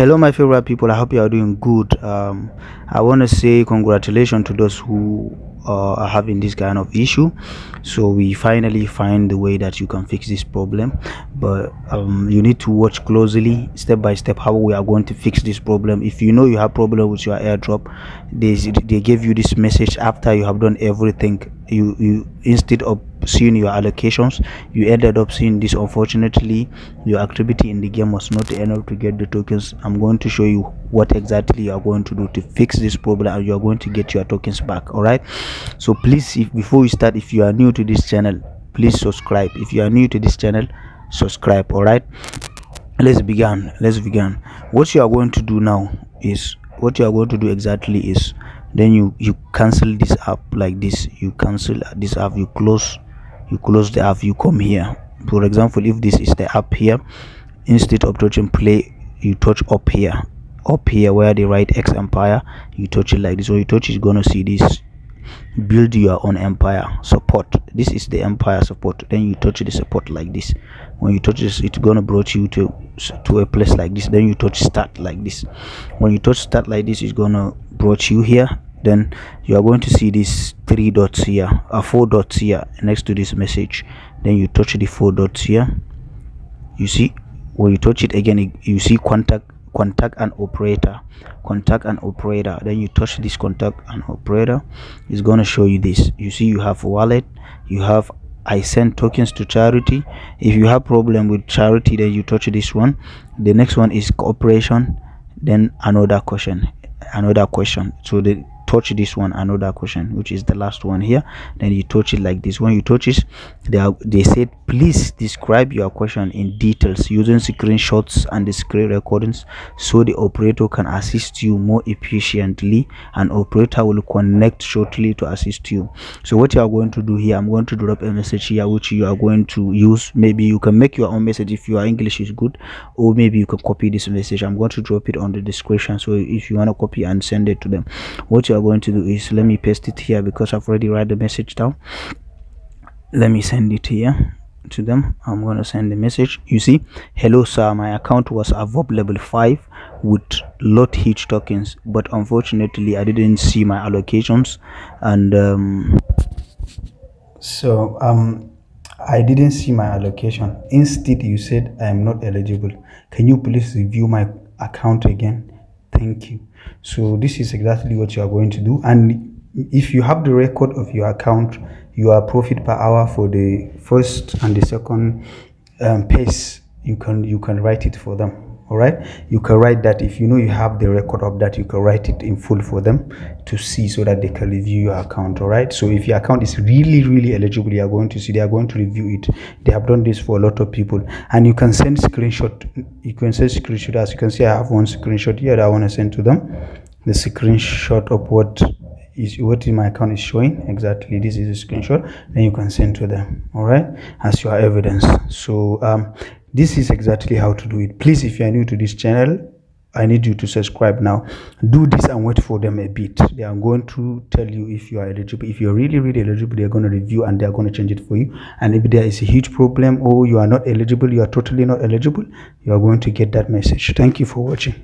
Hello, my favorite people. I hope you are doing good. I want to say congratulations to those who are having this kind of issue. So we finally find the way that you can fix this problem, but you need to watch closely, step by step, how we are going to fix this problem. If you know you have problem with your airdrop, they give you this message after you have done everything. You instead of seeing your allocations, you ended up seeing this. Unfortunately, your activity in the game was not enough to get the tokens. I'm going to show you what exactly you are going to do to fix this problem, and you are going to get your tokens back. All right, so please, before we start, if you are new to this channel, please subscribe. If you are new to this channel, subscribe. All right, let's begin. What you are going to do now is, what you are going to do exactly is, then you cancel this app like this. You cancel this app, you close the app, you come here. For example, if this is the app here, instead of touching play, you touch up here where they write X Empire. You touch it like this. When you touch it, you're gonna see this: build your own empire support. This is the empire support. Then you touch the support like this. When you touch this, it's gonna brought you to a place like this. Then you touch start like this. When you touch start like this, it's gonna brought you here. Then you are going to see these 3 dots here, 4 dots here next to this message. Then you touch the 4 dots here. You see, when you touch it again, you see contact and operator. Then you touch this contact and operator. It's going to show you this. You see, you have wallet, you have I send tokens to charity. If you have problem with charity, then you touch this one. The next one is cooperation, then another question. So the touch this one, another question, which is the last one here. Then you touch it like this. When you touch it, they said please describe your question in details using screenshots and the screen recordings, so the operator can assist you more efficiently, and operator will connect shortly to assist you. So what you are going to do here, I'm going to drop a message here which you are going to use. Maybe you can make your own message if your English is good, or maybe you can copy this message. I'm going to drop it on the description, so if you want to copy and send it to them, what you are going to do is, let me paste it here because I've already write the message down. Let me send it here to them. I'm going to send the message. You see, hello sir, my account was above level 5 with lot huge tokens, but unfortunately I didn't see my allocations, and I didn't see my allocation. Instead, you said I am not eligible. Can you please review my account again? Thank you. So this is exactly what you are going to do. And if you have the record of your account, your profit per hour for the first and the second pace, you can write it for them. All right, you can write that. If you know you have the record of that, you can write it in full for them to see, so that they can review your account. All right, so if your account is really eligible, you are going to see they are going to review it. They have done this for a lot of people, and you can send screenshot. You can send screenshot. As you can see, I have one screenshot here that I want to send to them. The screenshot of what in my account is showing exactly. This is a screenshot. Then you can send to them. All right, as your evidence. So this is exactly how to do it. Please, if you are new to this channel, I need you to subscribe now. Do this and wait for them a bit. They are going to tell you if you are eligible. If you're really eligible, they are going to review and they are going to change it for you. And if there is a huge problem, or you are not eligible, you are totally not eligible, you are going to get that message. Thank you for watching.